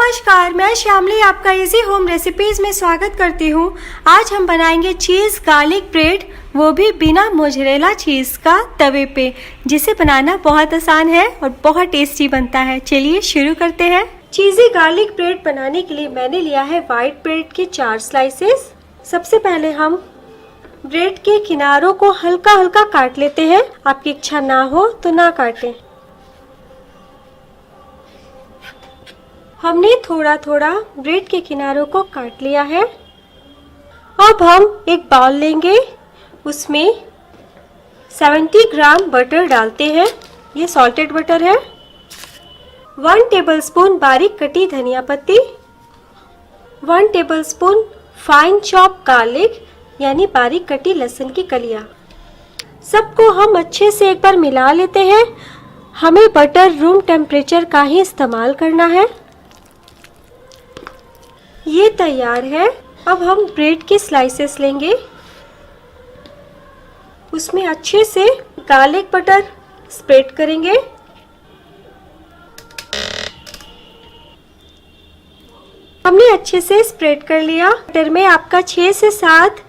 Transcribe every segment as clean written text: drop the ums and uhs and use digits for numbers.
नमस्कार, मैं श्यामली आपका इजी होम रेसिपीज में स्वागत करती हूँ। आज हम बनाएंगे चीज़ गार्लिक ब्रेड, वो भी बिना मोज़रेला चीज़ का तवे पे, जिसे बनाना बहुत आसान है और बहुत टेस्टी बनता है। चलिए शुरू करते हैं। चीज़ी गार्लिक ब्रेड बनाने के लिए मैंने लिया है वाइट ब्रेड के 4 स्लाइसेस। सबसे पहले हम ब्रेड के किनारों को हल्का हल्का काट लेते हैं। आपकी इच्छा ना हो तो ना काटें। हमने थोड़ा थोड़ा ब्रेड के किनारों को काट लिया है। अब हम एक बाउल लेंगे, उसमें 70 ग्राम बटर डालते हैं। ये सॉल्टेड बटर है। 1 टेबलस्पून बारीक कटी धनिया पत्ती, 1 टेबलस्पून फाइन चॉप गार्लिक यानी बारीक कटी लहसुन की कलियां। सबको हम अच्छे से एक बार मिला लेते हैं। हमें बटर रूम टेम्परेचर का ही इस्तेमाल करना है। ये तैयार है। अब हम ब्रेड के स्लाइसेस लेंगे, उसमें अच्छे से गार्लिक बटर स्प्रेड करेंगे। हमने अच्छे से स्प्रेड कर लिया। बटर में आपका 6 से 7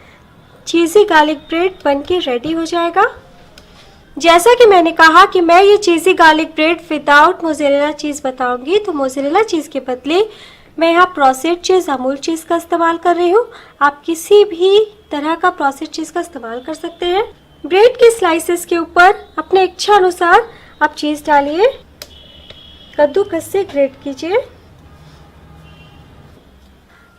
चीज़ी गार्लिक ब्रेड बनके रेडी हो जाएगा। जैसा कि मैंने कहा कि मैं ये चीज़ी garlic bread without mozzarella cheese बताऊंगी, तो मोज़रेला चीज़ के बदले मैं यहाँ प्रोसेस्ड चीज़ अमूल चीज़ का इस्तेमाल कर रही हूँ। आप किसी भी तरह का प्रोसेस्ड चीज़ का इस्तेमाल कर सकते हैं। ब्रेड के स्लाइसेस के ऊपर अपने इच्छा अनुसार आप चीज़ डालिए, कद्दूकस से ग्रेट कीजिए।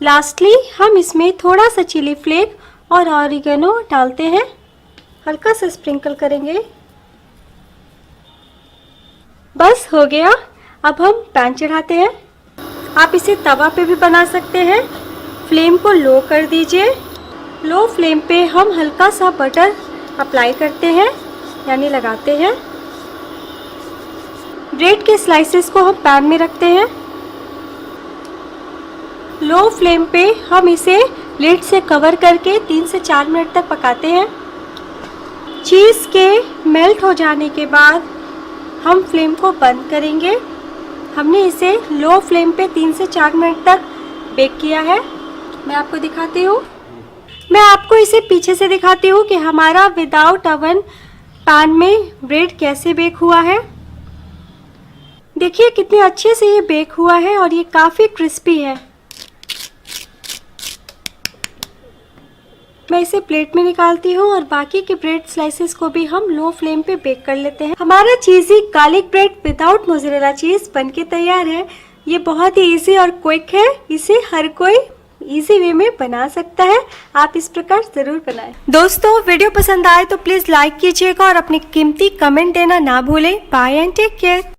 लास्टली हम इसमें थोड़ा सा चिली फ्लेक और ऑरिगेनो डालते हैं, हल्का सा स्प्रिंकल करेंगे। बस हो गया। अब हम पैन चढ़ाते हैं। आप इसे तवा पे भी बना सकते हैं। फ्लेम को लो कर दीजिए। लो फ्लेम पे हम हल्का सा बटर अप्लाई करते हैं यानी लगाते हैं। ब्रेड के स्लाइसेस को हम पैन में रखते हैं। लो फ्लेम पे हम इसे लिड से कवर करके 3 से 4 मिनट तक पकाते हैं। चीज़ के मेल्ट हो जाने के बाद हम फ्लेम को बंद करेंगे। हमने इसे लो फ्लेम पे 3 से 4 मिनट तक बेक किया है। मैं आपको दिखाती हूँ। मैं आपको इसे पीछे से दिखाती हूँ कि हमारा विदाउट ओवन पैन में ब्रेड कैसे बेक हुआ है। देखिए कितने अच्छे से ये बेक हुआ है और ये काफ़ी क्रिस्पी है। मैं इसे प्लेट में निकालती हूँ और बाकी के ब्रेड स्लाइसेस को भी हम लो फ्लेम पे बेक कर लेते हैं। हमारा चीज़ी garlic bread without mozzarella cheese बनके तैयार है। ये बहुत ही इजी और क्विक है। इसे हर कोई इजी वे में बना सकता है। आप इस प्रकार जरूर बनाएं। दोस्तों, वीडियो पसंद आए तो प्लीज़ लाइक कीजिएगा और अपनी कीमती कमेंट देना ना भूलें। Bye and take care.